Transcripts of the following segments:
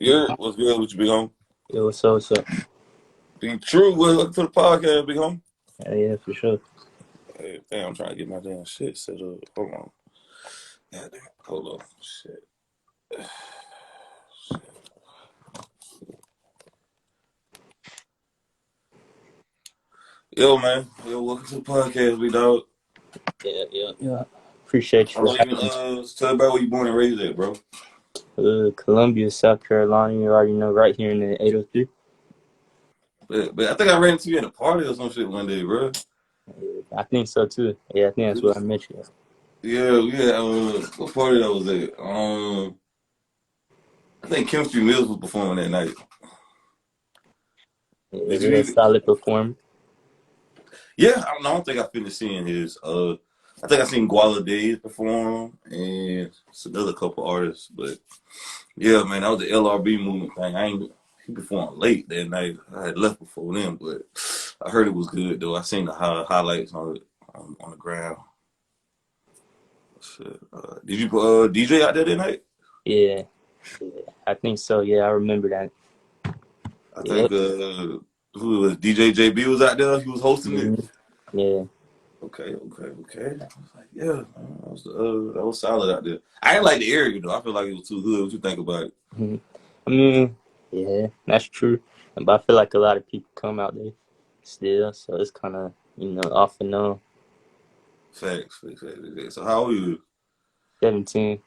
Yeah, what's good with you, big home? Yo, what's up? Be true. Welcome to the podcast, big home. Yeah, for sure. Hey, damn, I'm trying to get my damn shit set up. Hold on. God damn. Hold on. Shit. Yo, man. Yo, welcome to the podcast, big dog. Yeah. Appreciate How you for long you having tell about where you born and raised at, bro? me. Columbia, South Carolina. You already know, right here in the 803. But I think I ran into you in a party or some shit one day, bro. I think so too. Yeah, I think that's what I met you at. Yeah. What party that was at? I think Chemistry Mills was performing that night. Yeah, Did you real even? solid performer. Yeah, I don't think I finished seeing his. I think I seen Guala Days perform and another couple artists, but yeah, man, that was the LRB movement thing. He performed late that night. I had left before then, but I heard it was good though. I seen the highlights on it on the ground. Shit. Did you DJ out there that night? Yeah, I think so. Yeah, I remember that. I Yeah. think who was DJ JB was out there. He was hosting it. Mhm. Yeah. Okay. I was like, yeah, man, that was solid out there. I didn't like the area though. I feel like it was too hood. What you think about it? Mhm. I mean, yeah, that's true. But I feel like a lot of people come out there still, so it's kind of, off and on. Facts. So how old are you? 17.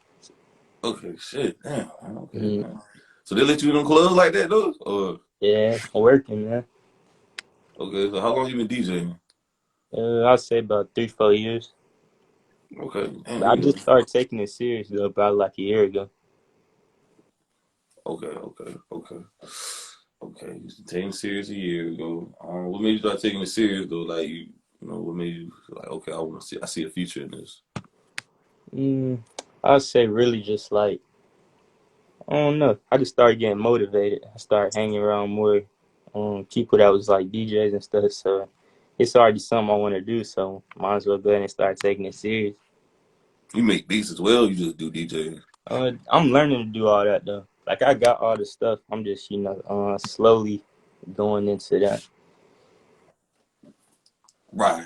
Okay, shit, damn. Okay, Mhm. man. So they let you in them clubs like that though? Or Yeah, working, man. okay, so how long you been DJing? I'll say about 3, 4 years. Okay, But damn, I yeah. just started taking it serious though about like a year ago. Okay. You used to take it serious a year ago. What made you start taking it serious though? Like what made you feel like, okay, I see a future in this. Mm, I'll say really just like I don't know. I just started getting motivated. I started hanging around more people that was like DJs and stuff. So it's already something I want to do. So might as well go ahead and start taking it serious. You make beats as well. You just do DJing. I'm learning to do all that though. Like I got all the stuff. I'm just slowly going into that. Right.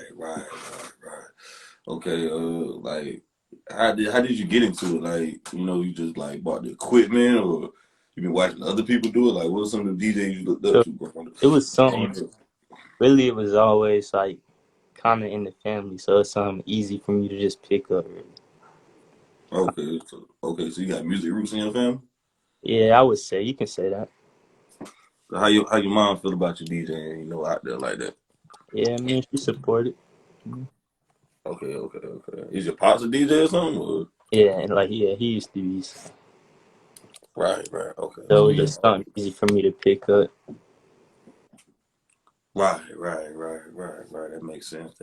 Okay, like how did you get into it? Like, you just like bought the equipment or you been watching other people do it? Like what are some of the DJs you looked up So to growing it was something. up? Really, it was always like kind of in the family, so it's something easy for me to just pick up. Really. So you got music roots in your family? Yeah, I would say you can say that. So how your mom feel about you DJing, out there like that? Yeah, I mean she supported. Okay. Is your pops a DJ or something? Or? Yeah, and like he used to be, so Right. Okay. it was Yeah. just something easy for me to pick up. Right. That makes sense.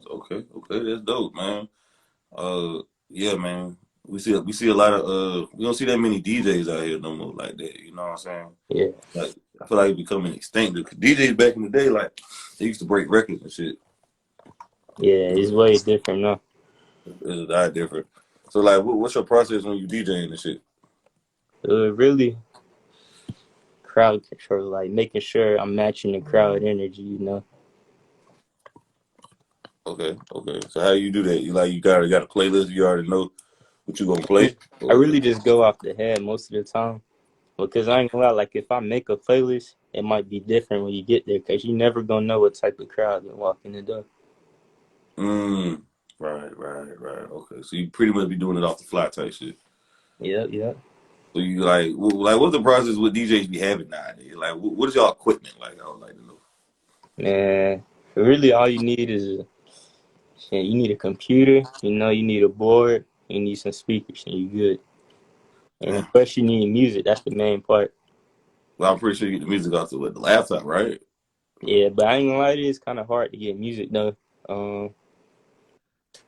Okay. That's dope, man. Uh, yeah, man. We see a lot of we don't see that many DJs out here no more like that. You know what I'm saying? Yeah, Like I feel like it's becoming extinct. Because DJs back in the day, like they used to break records and shit. yeah, it's way different now. It's a lot different. So like, what's your process when you DJing and shit? Really crowd control, like making sure I'm matching the crowd energy. Okay. So how you do that? You got a playlist. You already know what you gonna play. I Or, really just go off the head most of the time because I ain't gonna lie. Like if I make a playlist, it might be different when you get there because you never gonna know what type of crowd gonna walk in the door. mm, right. Okay. So you pretty much be doing it off the fly type shit. Yep. So you like what's the process with DJs be having nowadays? Like what is y'all equipment like? I would like to know. Man, really all you need is you need a computer, you need a board, you need some speakers, and you good. And of Damn. course, you need music. That's the main part. Well, I'm pretty sure you get the music off the laptop, right? Yeah, but I ain't gonna lie, it is kind of hard to get music though. Um,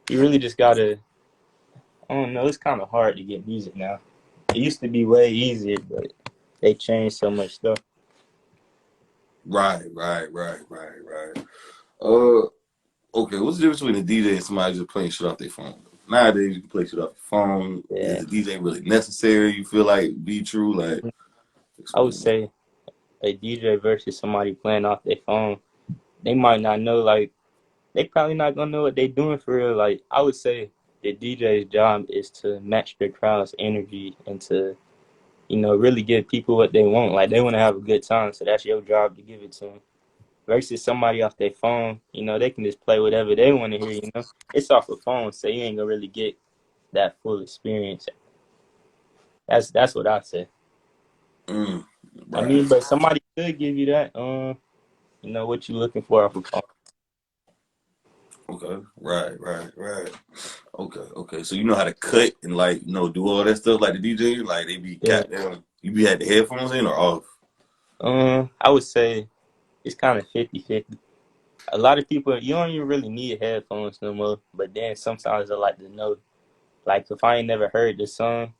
you really just gotta. I don't know. It's kind of hard to get music now. It used to be way easier, but they changed so much stuff. Right. Uh, okay. What's the difference between a DJ and somebody just playing shit off their phone? Nowadays, you can play shit off your phone. Is Yeah. the DJ really necessary? You feel like be true? Like, I would Explain that. say a DJ versus somebody playing off their phone. They might not know, like, they probably not gonna know what they doing for real. Like, I would say the DJ's job is to match the crowd's energy and to, really give people what they want. Like, they want to have a good time, so that's your job to give it to them. Versus somebody off their phone, they can just play whatever they want to hear. It's off a phone, so you ain't gonna really get that full experience. That's what I say. Mm, I right. mean, but somebody could give you that. What you looking for off a phone. Okay. Right. Okay. Okay. So you know how to cut and like do all that stuff like the DJ, like they be Yeah. goddamn. You be had the headphones in or off? I would say it's kind of 50-50. A lot of people, you don't even really need headphones no more. But then sometimes I like to know, like if I ain't never heard the song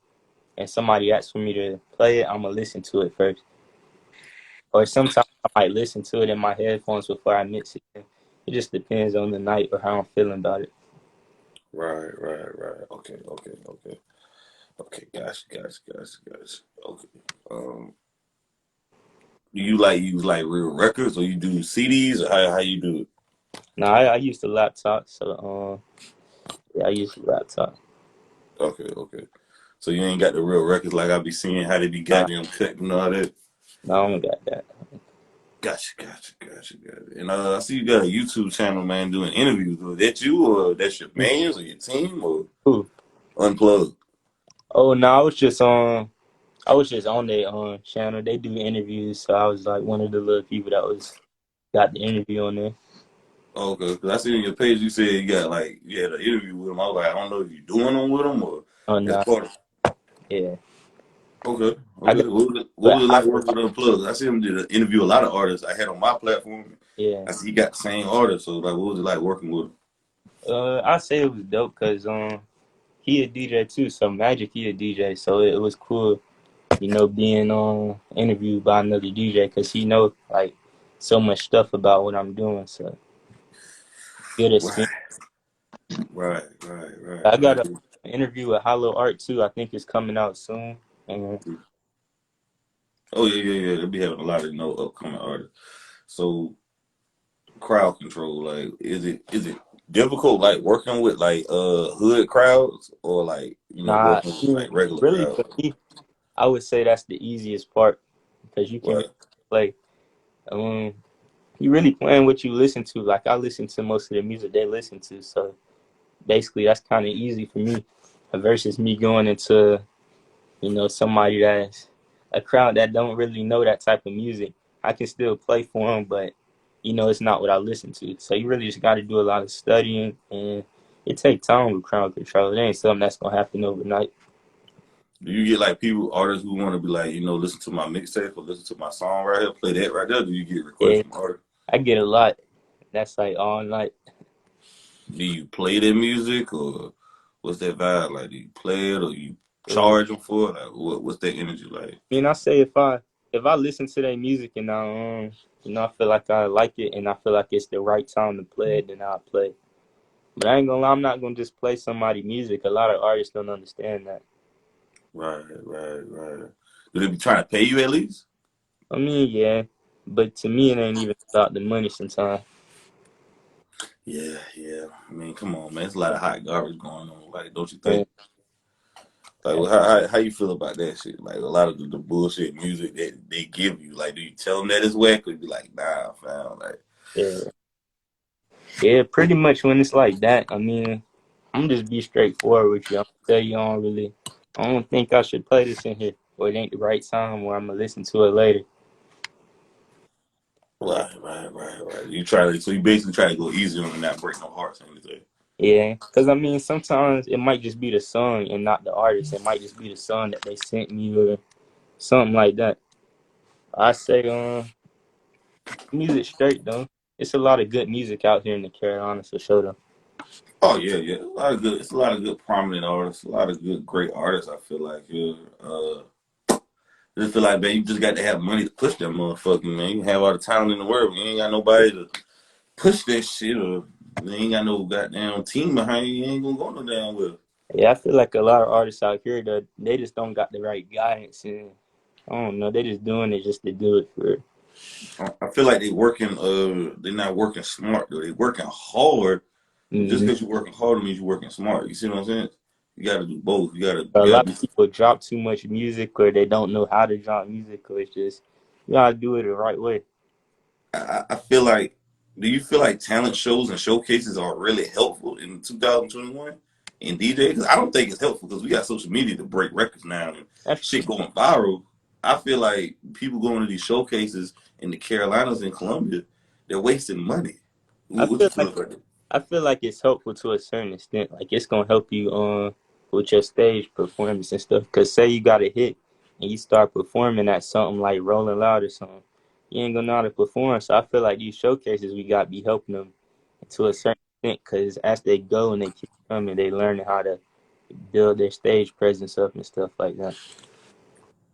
and somebody asks for me to play it, I'm gonna listen to it first. Or sometimes I might listen to it in my headphones before I mix it. It just depends on the night or how I'm feeling about it. Right. Okay. Gotcha. Okay. Um, do you like use like real records or you do CDs or how you do it? Now I use the laptop, so yeah, I use the laptop. Okay. So you ain't got the real records like I be seeing how they be Nah, goddamn cut and all that. no, I don't got that. Gotcha. And I see you got a YouTube channel, man, doing interviews. Was that you or that's your mans or your team or Ooh. unplugged? Oh no, I was just on their channel. They do interviews, so I was like one of the little people that was got the interview on there. Okay, because I see on your page you said you got like you had an interview with him. I was like, I don't know if you doing them with him or Oh that's no, part of. yeah, Okay. I got What but was it like hollow. working with Unplugged? I see him did an interview a lot of artists I had on my platform. Yeah, I see he got the same artist. So like, what was it like working with him? I say it was dope because he a DJ too, so Magic he a DJ, so it was cool, being interviewed by another DJ because he know like so much stuff about what I'm doing, so good experience. Right, I got right. a interview with Hollow Art too. I think it's coming out soon. And Oh yeah. They be having a lot of upcoming artists. So crowd control, like, is it difficult like working with like hood crowds or like nah, working with like regular really crowds? for me, I would say that's the easiest part because you can Right. really play. Um, you really playing what you listen to. Like I listen to most of the music they listen to, so basically that's kind of easy for me versus me going into somebody that's a crowd that don't really know that type of music. I can still play for them, but it's not what I listen to. So you really just got to do a lot of studying, and it takes time with crowd control. It ain't something that's gonna happen overnight. Do you get like people artists who want to be like listen to my mixtape or listen to my song right here, play that right there? Do you get requests Yeah, from artists? I get a lot. That's like all night. Do you play their music or what's that vibe like? Do you play it or you Yeah. charge them for it? Like what's that energy like? I mean, I say if I listen to their music and I feel like I like it and I feel like it's the right time to play it, then I'll play. But I ain't gonna lie, I'm not gonna just play somebody music. A lot of artists don't understand that. Right. Do they be trying to pay you at least? I mean, yeah, but to me, it ain't even about the money sometimes. Yeah. I mean, come on, man. It's a lot of hot garbage going on. Like, don't you Yeah, think? Like, yeah, well, how you feel about that shit? Like, a lot of the bullshit music that they give you. Like, do you tell them that it's whack, or you be like, nah, fam? Like, yeah. Yeah, pretty much when it's like that, I mean, I'm just be straightforward with you. I'm gonna tell you, I don't think I should play this in here, or it ain't the right time, or I'm gonna listen to it later. right. So you basically try to go easy on them and not break no hearts or anything. Yeah, because I mean, sometimes it might just be the song and not the artist. It might just be the song that they sent me or something like that. I say, music straight though. It's a lot of good music out here in the Carolinas for sure though. Oh yeah. It's a lot of good prominent artists. A lot of good, great artists. I feel like yeah. I just feel like man, you just got to have money to push that motherfucking man. You can have all the talent in the world, but you ain't got nobody to push that shit, or you ain't got no goddamn team behind you. You ain't gonna go no damn well. Yeah, I feel like a lot of artists out here that they just don't got the right guidance and I don't know. They just doing it just to do it for. I feel like they working. They're not working smart though. They working hard. But just Mm-hmm. because you're working hard means you're working smart. You see what I'm saying? You got to do both. A You got lot to of be. people drop too much music, or they don't know how to drop music, or it's just you gotta do it the right way. I feel like. Do you feel like talent shows and showcases are really helpful in 2021 in DJ? Because I don't think it's helpful because we got social media to break records now and That's shit going viral. I feel like people going to these showcases in the Carolinas and Columbia, they're wasting money. I What you feel feel like about that? I feel like it's helpful to a certain extent. Like it's gonna help you with your stage performance and stuff. Cause say you got a hit and you start performing at something like Rolling Loud or something, you ain't gonna know how to perform. So I feel like these showcases we got to be helping them to a certain extent. Cause as they go and they keep coming, they learn how to build their stage presence up and stuff like that.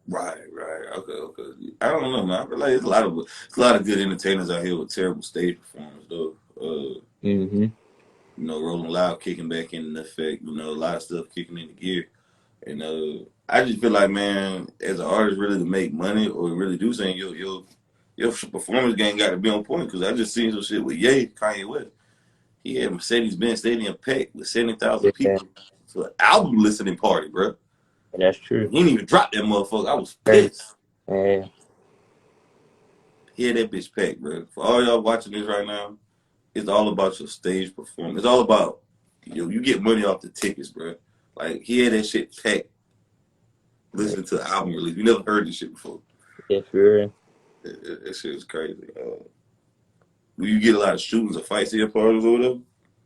Right, right. Okay, okay. I don't know, man. I feel like it's a lot of good entertainers out here with terrible stage performance, though. Hmm. Rolling Loud kicking back in effect. A lot of stuff kicking into gear. And I just feel like, man, as an artist, really to make money or really do something, your performance game got to be on point. Because I just seen some shit with Ye, Kanye West. He had Mercedes-Benz Stadium packed with 70,000 Yeah, people for an album listening party, bro. that's true. He didn't even drop that motherfucker. I was Crazy. pissed. Yeah, He had that bitch packed, bro. For all y'all watching this right now, it's all about your stage performance. It's all about you get money off the tickets, bro. Like he had that shit packed yeah, listening to the album release. We never heard this shit before. yeah, for real. That shit is crazy. Do you get a lot of shootings or fights at your parties or whatever?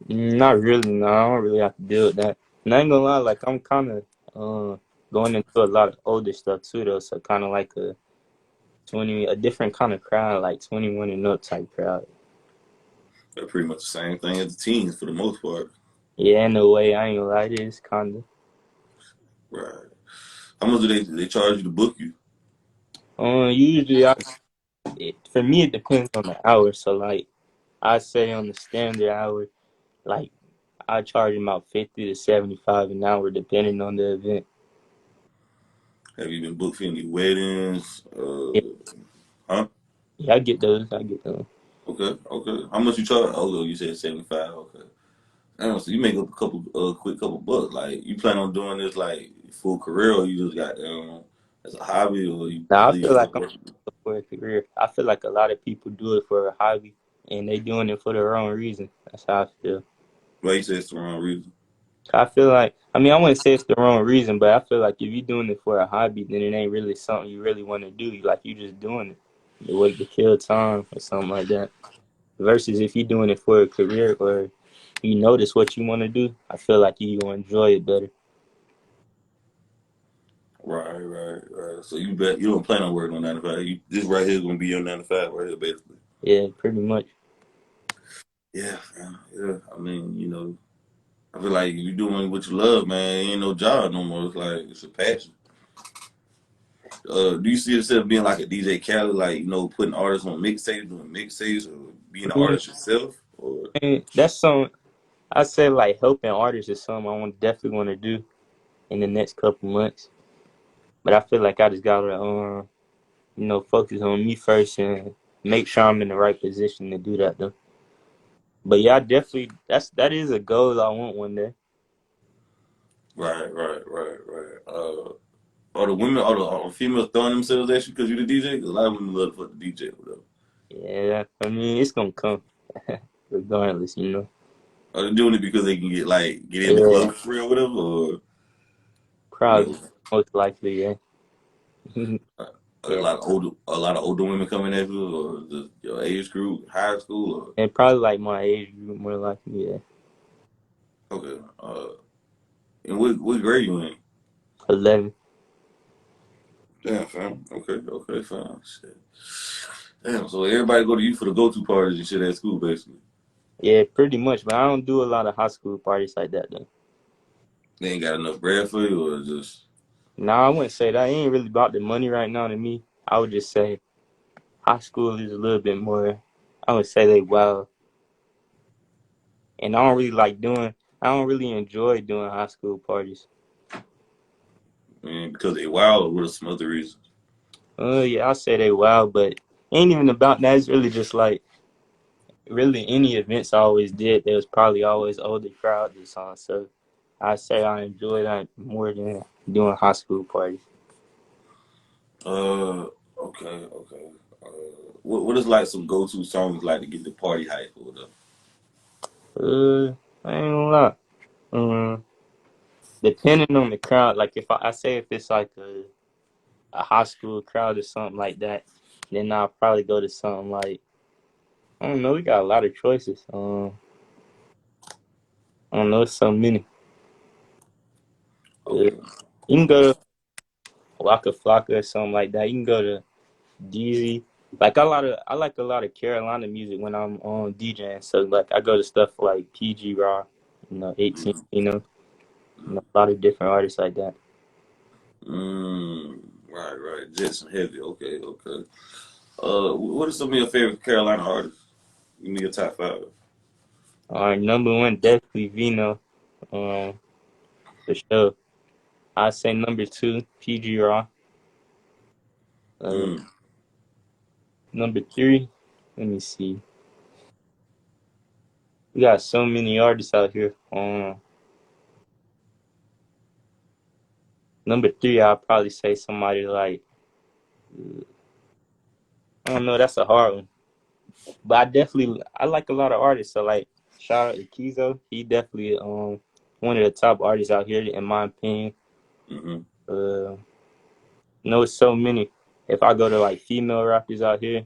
Not really, no. I don't really have to deal with that. And I ain't gonna lie, like I'm kind of going into a lot of older stuff too, though. So kind of like a different kind of crowd, like 21 and up type crowd. They're pretty much the same thing as the teens for the most part. Yeah, in a way, I ain't gonna lie, it is kind of. Right. How much do they charge you to book you? Usually, for me, it depends on the hour. So like, I say on the standard hour, like I charge about 50 to 75 an hour, depending on the event. Have you been booked for any weddings? Yeah, Huh? yeah, I get those. I get those. Okay, okay. How much you charge? Oh, you said 75. Okay. Damn, so you make up a couple, quick couple bucks. Like, you plan on doing this like full career, or you just got as a hobby, or you Now I believe feel it's like gonna I'm work? for a career. I feel like a lot of people do it for a hobby, and they doing it for the wrong reason. That's how I feel. Why you say it's the wrong reason? I feel like, I mean, I wouldn't say it's the wrong reason, but I feel like if you're doing it for a hobby, then it ain't really something you really want to do. Like you just doing it the way to kill time or something like that. Versus if you're doing it for a career or you notice what you want to do, I feel like you will enjoy it better. Right, right, right. So you bet you don't plan on working on 9 to 5. This right here is gonna be your 9 to 5 right here, basically. Yeah, pretty much. Yeah, man. Yeah. I mean, I feel like if you're doing what you love, man, it ain't no job no more. It's like it's a passion. Do you see yourself being like a DJ Khaled, like putting artists on mixtapes, doing mixtapes, or being an Mm, artist yourself? Or that's something I say like helping artists is something I want definitely want to do in the next couple months. But I feel like I just gotta focus on me first and make sure I'm in the right position to do that though. But yeah, I definitely that is a goal I want one day. right, right, right, right. Are the women, are the females throwing themselves at you because you're the DJ? 'Cause a lot of women love for the DJ or whatever. Yeah, I mean it's gonna come regardless. Are they doing it because they can get in the Yeah, club for real or whatever? Or you probably know, most likely, yeah. a Yeah. a lot of older women coming at you, or just your age group, high school, And probably like my age group more likely, yeah. or okay. And what grade you in? 11. Damn, fam. Okay, okay, fine. Shit. Damn, so everybody go to you for the go-to parties and shit at school, basically. Yeah, pretty much. But I don't do a lot of high school parties like that though. They ain't got enough bread for you, or just Nah, I wouldn't say that. It ain't really about the money right now to me. I would just say high school is a little bit more. I would say they wild, and I don't really enjoy doing high school parties. because they wild, or what are some other reasons? Yeah, I'll say they wild, but it ain't even about that. It's really just like really any events I always did. There was probably always older crowd this on, so I say I enjoy that more than doing high school parties. Okay, okay. Uh, what is like some go to songs like to get the party hype or whatever? I ain't gonna lie. Um, Depending on the crowd, like if I say if it's like a high school crowd or something like that, then I'll probably go to something like I don't know. We got a lot of choices. I don't know. It's so many. Uh, Okay. you can go to Waka Flocka or something like that. You can go to Deezy. Like I like a lot of Carolina music when I'm on DJing. So like I go to stuff like PG Raw, 18, Mm, a lot of different artists like that. right, right. Jetson Heavy. Okay, okay. What are some of your favorite Carolina artists? Give me your top five. All right, number one definitely Vino, um, for sure. I say number two PG Raw. Uh, Mm, Number three, let me see. We got so many artists out here. Number three, I'll probably say somebody like I don't know. That's a hard one. But I like a lot of artists. So like shout out to Kizo. He definitely one of the top artists out here in my opinion. mm-hmm. Uh know so many. If I go to like female rappers out here,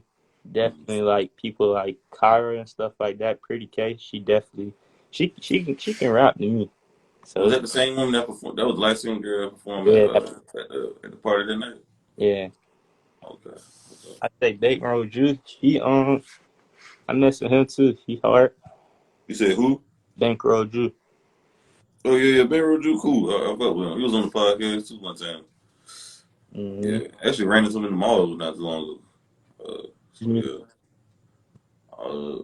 definitely like people like Kyra and stuff like that. Pretty K, she definitely she can rap to me. So Was it's, that the same woman that performed? That was the light skinned girl performing yeah, at the party that night. yeah. Okay, okay. I say Bankroll Juice. I mess with him too. He hard. You said who? Bankroll Juice. Oh yeah, yeah, Ben Roju, cool. I fuck with him. He was on the podcast too one time. Mm-hmm. Yeah, actually ran into him in the mall not too long ago. So yeah, uh,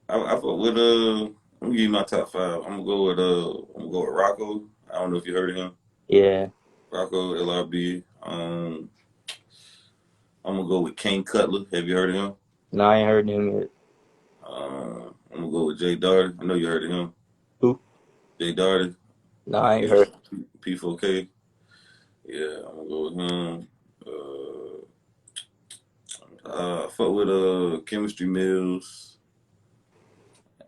I fuck with I'm gonna give you my top five. I'm gonna go with Rocco. I don't know if you heard of him. Yeah. Rocco LRB. I'm gonna go with Kane Cutler. Have you heard of him? No, I ain't heard him yet. I'm gonna go with Jay Darty. I know you heard of him. Who? Jay Darty. No, I ain't Yeah, heard. P4K. Yeah, I'm gonna go with him. Uh, I fuck with Chemistry Mills.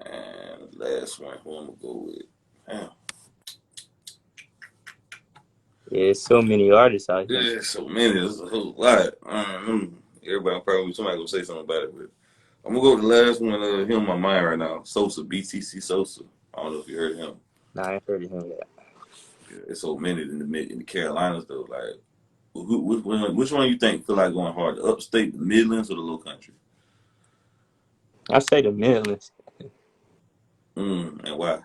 And last one, who I'm gonna go with? Damn. Yeah, so many artists out here. Yeah, so many. There's a whole lot. Everybody probably somebody gonna say something about it, but I'm gonna go with the last one. Here on my mind right now, Sosa, BTC Sosa. I don't know if you heard of him. No, I ain't heard of him yet. Yeah, it's so many in the Carolinas though. Like, which one you think feel like going hard? The upstate, the Midlands, or the Low Country? I say the Midlands. And why?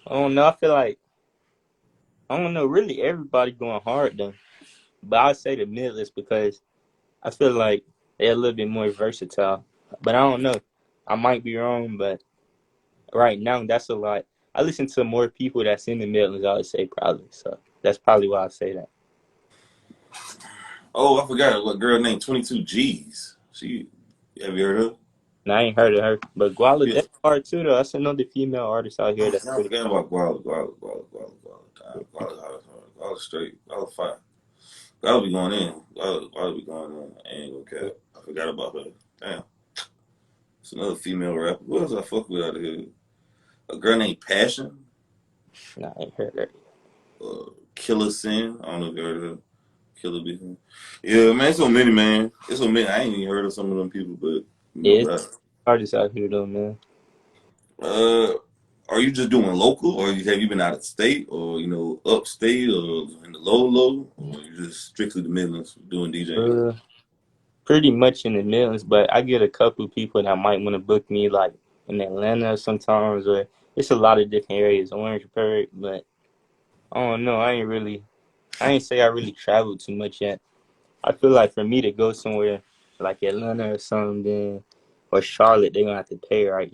I don't know. I feel like I don't know. Really, everybody going hard though. But I say the Midlands because I feel like they're a little bit more versatile. But I don't know. I might be wrong, but right now that's a lot. I listen to more people that's in the Midlands. I would say probably. So that's probably why I say that. Oh, I forgot what girl named 22 G's. She, have you heard of her? And I ain't heard of her. But Guala, Yeah. that's hard too though. That's another female artist out here that's I pretty forgot hard. about Guala straight, Guala fire. Guala be going in. Guala be going in. I ain't gonna cap. I forgot about her. Damn. It's another female rapper. Who else I fuck with out of here? A girl named Passion. Nah, I ain't heard of her. Killer Sin. I don't know if you heard of her. Killer B. Yeah, man, so many, man. It's so many. I ain't even heard of some of them people, but Yeah, it's rap. artists out here though, man. Uh, are you just doing local, or have you been out of state, or upstate, or in the low, or you just strictly the Midlands doing DJing? Uh, Pretty much in the millions, but I get a couple people that might want to book me like in Atlanta sometimes, or it's a lot of different areas, Orangeburg, but I don't know. I ain't say I really traveled too much yet. I feel like for me to go somewhere like Atlanta or something, or Charlotte, they're gonna have to pay, right?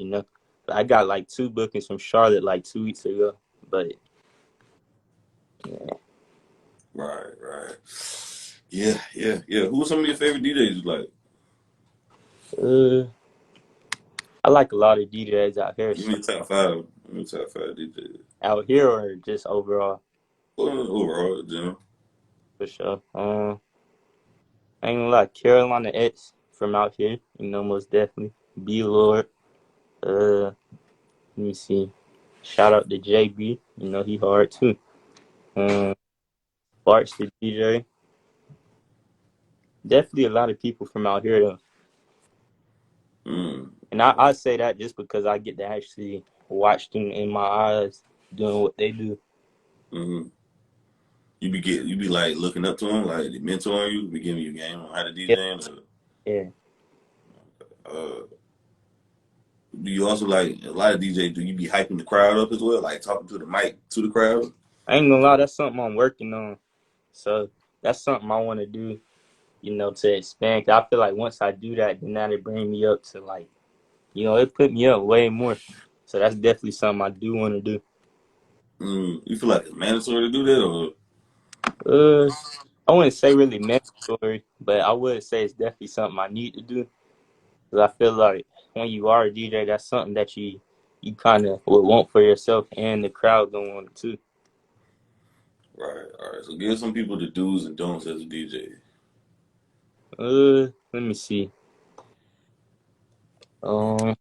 But I got like two bookings from Charlotte like 2 weeks ago, but yeah, Right, right. Yeah, yeah, yeah. Who are some of your favorite DJs you like? Uh, I like a lot of DJs out here. Give So me a top five. Give me a top five DJs. out here or just overall, Well, overall, Jim. for sure. I ain't gonna lie, Carolina X from out here, most definitely. B Lord. Let me see. Shout out to JB. He hard too. Um, Bart's the DJ. Definitely a lot of people from out here though. Mm. And I say that just because I get to actually watch them in my eyes doing what they do. Mm-hmm. You be like looking up to them, like they mentoring you, be giving you game on how to Yeah, DJ. yeah. Uh, do you also like a lot of DJs? Do you be hyping the crowd up as well, like talking to the mic to the crowd? I ain't gonna lie, that's something I'm working on. So that's something I want to do, to expand. 'Cause I feel like once I do that, then that'll bring me up to like, it put me up way more. So that's definitely something I do want to do. You feel like it's mandatory to do that, or Uh, I wouldn't say really mandatory, but I would say it's definitely something I need to do. Because I feel like when you are a DJ, that's something that you kind of would want for yourself and the crowd gonna want it too. right? All right. So give some people the do's and don'ts as a DJ. Let me see. Um,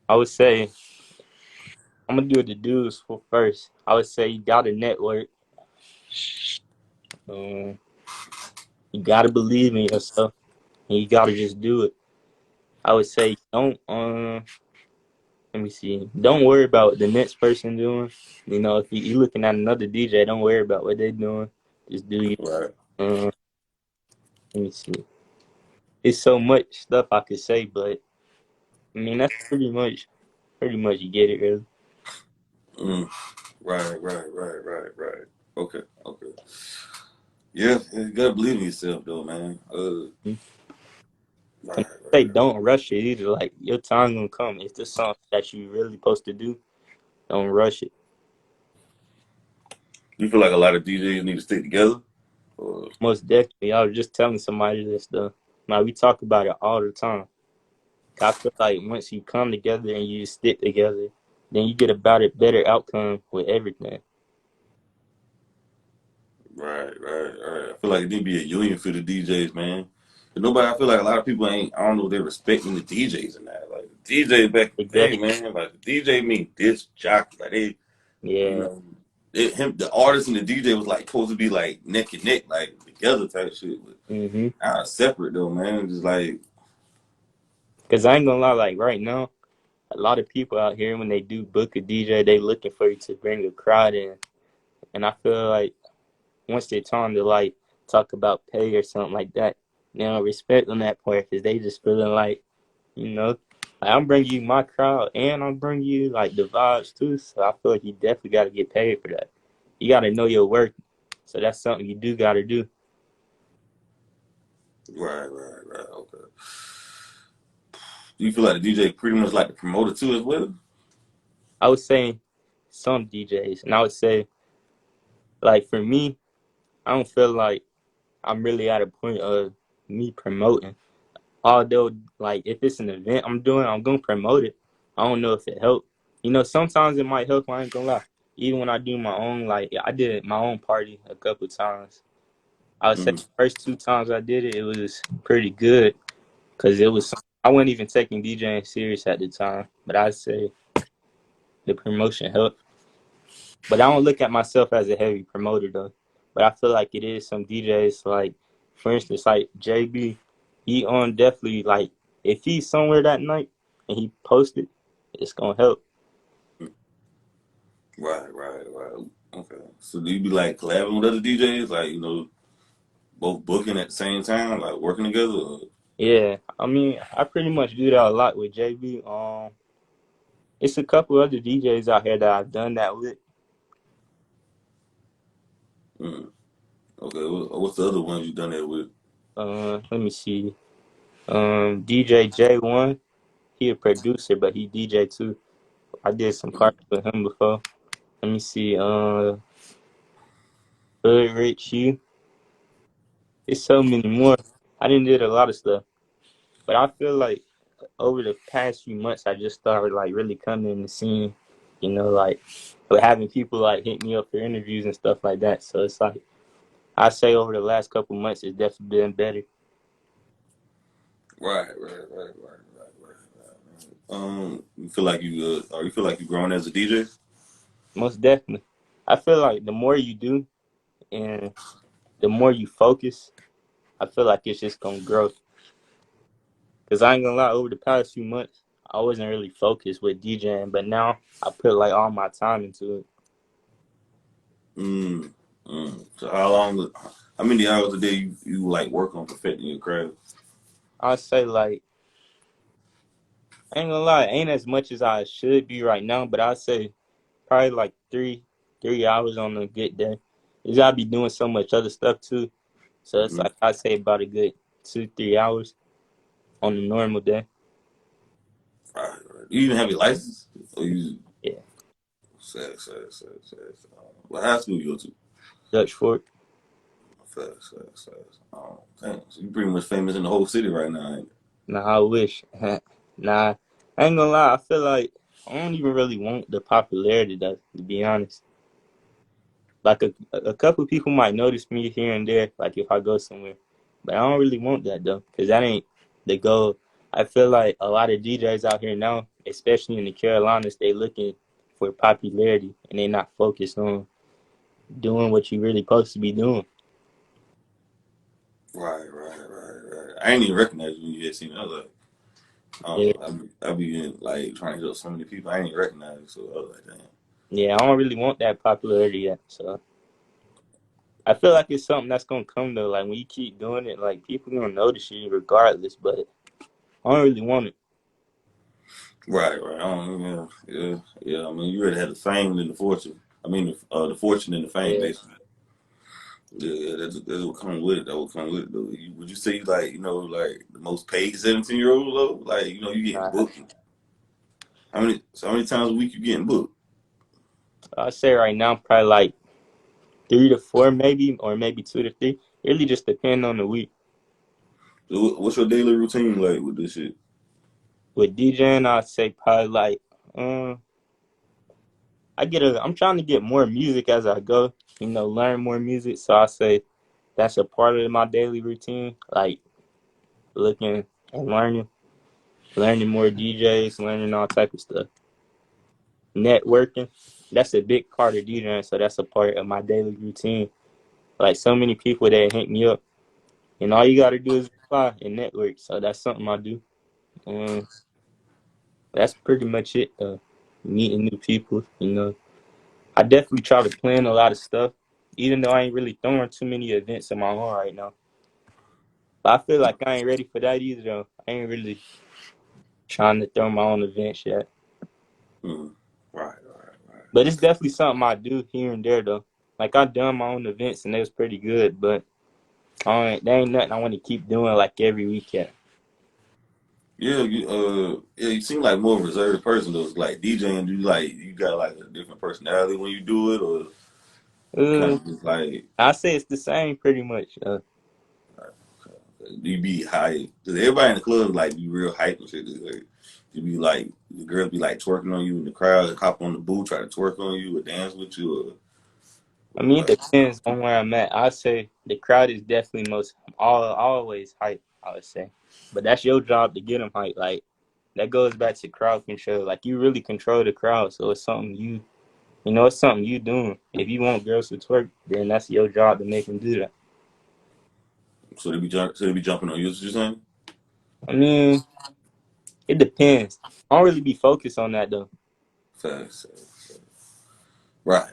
I would say I'm gonna do the dudes for first. I would say you gotta network. Um, you gotta believe in yourself, and you gotta just do it. I would say don't. Let me see. Don't worry about what the next person doing. If you looking at another DJ, don't worry about what they doing. Just do you. Right. Um, let me see. It's so much stuff I could say, but I mean that's pretty much you get it really. Mm. Right. Okay. Okay. Yeah, you gotta believe in yourself, though, man. Mhm. And say Right. don't rush it either. Like your time gonna come. If this something that you really supposed to do, don't rush it. You feel like a lot of DJs need to stick together? Or, Most definitely. I was just telling somebody this stuff. Now we talk about it all the time. I feel like once you come together and you stick together, then you get about it better outcome with everything. right. I feel like it need to be a union for the DJs, man. But nobody, I feel like a lot of people ain't, I don't know, they're respecting the DJs and that. Like, the DJs back in They the day, definitely, man, like, the DJ mean this jockey. Like, they, you yeah. know, the artist and the DJ was, like, supposed to be, like, neck and neck, like, together type shit. But Mhm. now it's separate, though, man. Just like, Cause I ain't gonna lie, like right now, a lot of people out here when they do book a DJ, they looking for you to bring a crowd in, and I feel like once it's time to like talk about pay or something like that, they don't respect on that part because they just feeling like you know, like, I'm bringing you my crowd and I'm bringing you like the vibes too. So I feel like you definitely got to get paid for that. You got to know your worth. So that's something you do got to do. right. Okay. Do you feel like the DJ pretty much like the promoter, too, as well? I would say some DJs, and I would say like for me, I don't feel like I'm really at a point of me promoting. Although, like, if it's an event I'm doing, I'm gonna promote it. I don't know if it helped. Sometimes it might help. I ain't gonna lie. Even when I do my own, like, I did my own party a couple times. I would say Mm, the first two times I did it, it was pretty good because it was. I wasn't even taking DJing serious at the time, but I'd say the promotion helped. But I don't look at myself as a heavy promoter though. But I feel like it is some DJs like, for instance, like JB. He on definitely like if he's somewhere that night and he posted, it's gonna help. right. Okay. So do you be like collabing with other DJs, like both booking at the same time, like working together? Or, Yeah, I mean, I pretty much do that a lot with JB. It's a couple other DJs out here that I've done that with. mm, okay. What's the other ones you done that with? Let me see. DJ J1. He a producer, but he DJ too. I did some Mm, parties with him before. Let me see. Hood Rich, you. It's so many more. I didn't did a lot of stuff, but I feel like over the past few months, I just started like really coming in the scene. You know, like but having people like hit me up for interviews and stuff like that. So it's like I say over the last couple months, it's definitely been better. Right. You feel like or you feel like you grown as a DJ? Most definitely. I feel like the more you do and the more you focus, I feel like it's just gonna grow. Cause I ain't gonna lie, over the past few months, I wasn't really focused with DJing, but now I put like all my time into it. Mm, So how many hours a day you like work on perfecting your craft? I say like I ain't gonna lie, ain't as much as I should be right now, but I say probably like three hours on a good day. Cause I be doing so much other stuff too, so it's Mm-hmm. like I say about a good 2 3 hours on a normal day. Right. You even have your license? Or you Yeah, sad. What high school you go to? Dutch Fork. Fast. Oh, dang. So you pretty much famous in the whole city right now, ain't Nah, I wish. Nah, I ain't gonna lie. I feel like I don't even really want the popularity, though. To be honest, like a couple people might notice me here and there, like if I go somewhere, but I don't really want that though, cause that ain't the goal. I feel like a lot of DJs out here now, especially in the Carolinas, they looking for popularity and they not focused on doing what you really supposed to be doing. it? Right. I ain't even recognize you when you had seen me. I was like, I don't Yeah, know. I be in, like trying to hit up so many people. I ain't even recognize you, so I was like, damn. yeah, I don't really want that popularity yet, so. I feel like it's something that's gonna come though. Like when you keep doing it, like people gonna notice you regardless. But I don't really want it. Right. I don't, yeah. I mean, you already had the fame and the fortune. I mean, the fortune and the fame, Yeah. basically. Yeah, that's what comes with it. That what comes with it, though. Would you say like like the most paid 17-year old though? Like you getting Nah. booked. How many times a week you getting booked? I say right now probably like 3 to 4 maybe, or maybe 2 to 3. It really just depend on the week. So what's your daily routine like with this shit? With DJing, I'd say probably like um I'm trying to get more music as I go. Learn more music. So I say that's a part of my daily routine. Like looking and learning more DJs, learning all type of stuff. Networking, that's a big part of DJing, so that's a part of my daily routine. Like so many people that hit me up, and all you got to do is reply and network. So that's something I do. Um, that's pretty much it. Meeting new people. I definitely try to plan a lot of stuff, even though I ain't really throwing too many events in my own right now. But I feel like I ain't ready for that either. Though I ain't really trying to throw my own events yet. Mm. Right. But it's definitely something I do here and there though. Like I done my own events and they was pretty good, but there ain't nothing I want to keep doing like every weekend. You seem like more of a reserved person though. It's like DJing, you got like a different personality when you do it, or you kind Uh, of just like I say it's the same pretty much. you be high. Cause everybody in the club like be real hype and shit. Like, you be like the girls be like twerking on you in the crowd, hop on the booth, try to twerk on you or dance with you, I mean, it like depends on where I'm at. I say the crowd is definitely most always hype. I would say, but that's your job to get them hype. Like that goes back to crowd control. Like you really control the crowd, so it's something it's something you doing. If you want girls to twerk, then that's your job to make them do that. so they be jumping on you. Is what you're saying? I mean, it depends. I don't really be focused on that though. Facts. Right.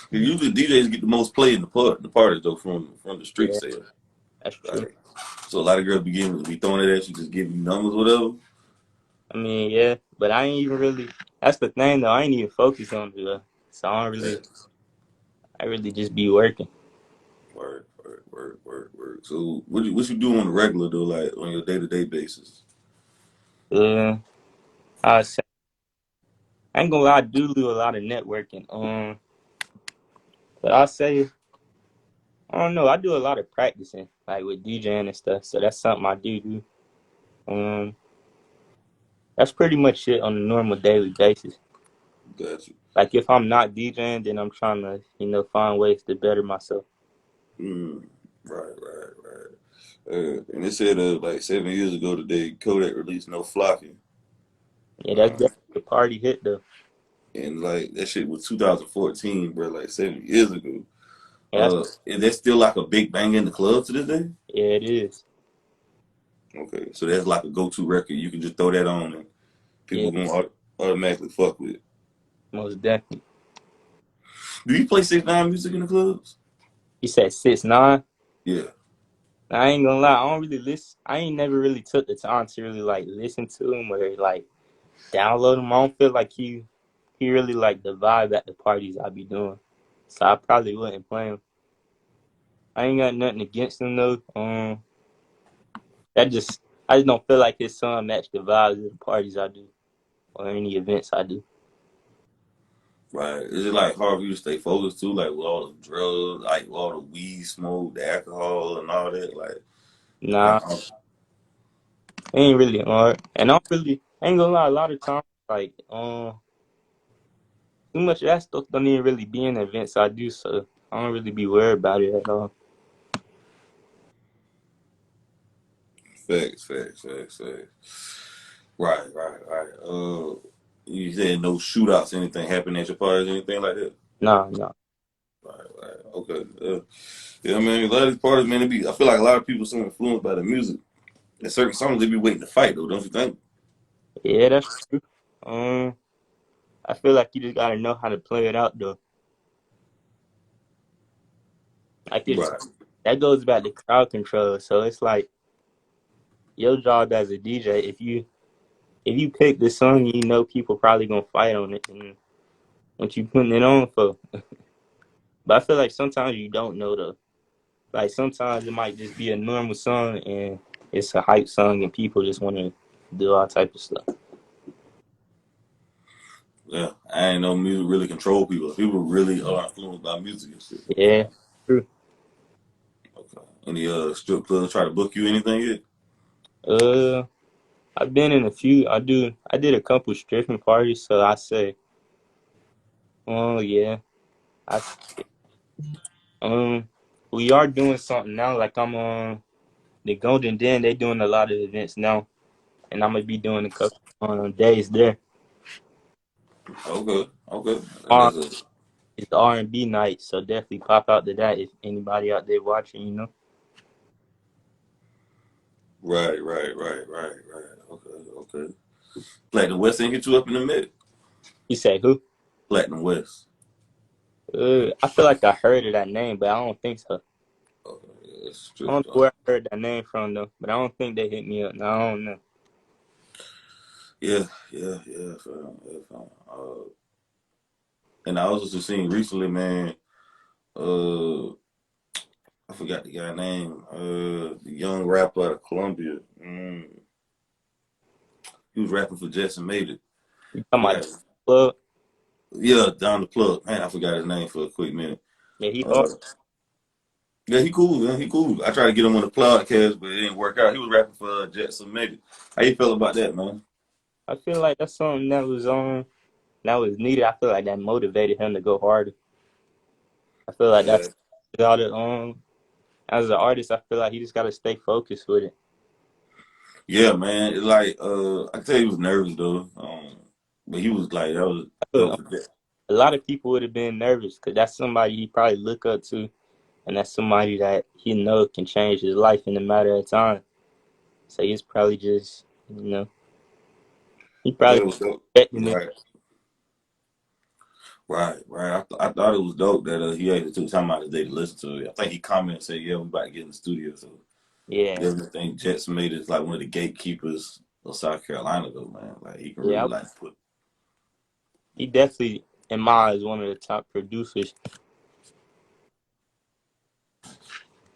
'Cause usually DJs get the most play in the parties though from the street Yeah, sale. that's true. Like, so a lot of girls be throwing it at you, just giving you numbers, whatever. I mean, yeah, but I ain't even really. That's the thing, though. I ain't even focused on it, though. So I don't really. Facts. I really just be working. Word. So what you do on the regular though, like on your day-to-day basis? Uh, I say I ain't gonna lie. I do a lot of networking. But I'll say, I don't know. I do a lot of practicing, like with DJing and stuff. So that's something I do. Um, that's pretty much it on a normal daily basis. Gotcha. Like if I'm not DJing, then I'm trying to, find ways to better myself. Mm, right. And they said like 7 years ago today, Kodak released No Flocking. Yeah, that's Uh, definitely a party hit though. and like that shit was 2014, bro, like 7 years ago. Yeah, Is that still like a big bang in the club to this day? yeah, it is. Okay, so that's like a go-to record. You can just throw that on and Yeah, people gonna automatically fuck with it. most definitely. Do you play 6ix9ine music in the clubs? You said 6ix9ine. Yeah. I ain't gonna lie, I don't really listen. I ain't never really took the time to really like listen to him or like download him. I don't feel like he really like the vibe at the parties I be doing. So I probably wouldn't play him. I ain't got nothing against him though. That just I just don't feel like his song match the vibes of the parties I do or any events I do. Right. Is it like hard for you to stay focused too, like with all the drugs, like with all the weed smoke, the alcohol, and all that? Like, Nah, I- it ain't really hard. And I ain't gonna lie, a lot of times like too much of that stuff don't even really be in the events I do, so I don't really be worried about it at all. facts. Right. You said no shootouts, anything happen at your parties, anything like that? Nah. Right. Okay. Yeah, man. A lot of these parties, man, I feel like a lot of people so influenced by the music. And certain songs they be waiting to fight though, don't you think? Yeah, that's true. Um, I feel like you just gotta know how to play it out though. Like it's Right. that goes back to crowd control. So it's like your job as a DJ, if you pick the song, you know people probably gonna fight on it, and what you putting it on for. But I feel like sometimes you don't know though. Like sometimes it might just be a normal song and it's a hype song and people just want to do all type of stuff. Yeah. I ain't know music really control people. People really are influenced by music and shit. Yeah, true. Okay. Any strip clubs try to book you anything yet? Uh, I've been in a few. I did a couple stripping parties, so I say, oh yeah, I um, we are doing something now. Like I'm on the Golden Den. They doing a lot of events now, and I'm gonna be doing a couple days there. Okay. R That's a It's the R&B night, so definitely pop out to that if anybody out there watching. right. Okay. Platinum West ain't hit you up in the mid. You say who? Platinum West. I feel like I heard of that name, but I don't think so. Okay, yeah, it's I strip don't know joint. where I heard that name from though, but I don't think they hit me up. No, I don't know. Yeah. Fam. And I also just seen recently, man. Uh, I forgot the guy name. The young rapper out of Colombia. He was rapping for Jetson Made It. You I talking about forgot. club? Yeah, down the plug. Man, I forgot his name for a quick minute. Yeah, he hard. Uh, yeah, he cool, man. He cool. I tried to get him on the podcast, but it didn't work out. He was rapping for Jetson Made It. How you feel about that, man? I feel like that's something that was needed. I feel like that motivated him to go harder. I feel like Yeah. that's got it as an artist. I feel like he just gotta stay focused with it. Yeah, man. It's like I can tell he was nervous though. But he was like that was A lot of people would have been nervous because that's somebody he probably look up to, and that's somebody that he know can change his life in a matter of time. So he's probably just, he that probably was dope. expecting it. Right. Right. I thought it was dope that he actually took time out of the day to listen to it. I think he commented and said, "Yeah, we about to get in the studio." So Yeah, definitely think Jets made it like one of the gatekeepers of South Carolina, though, man. Like he can really yeah, like put. he definitely in my eyes one of the top producers,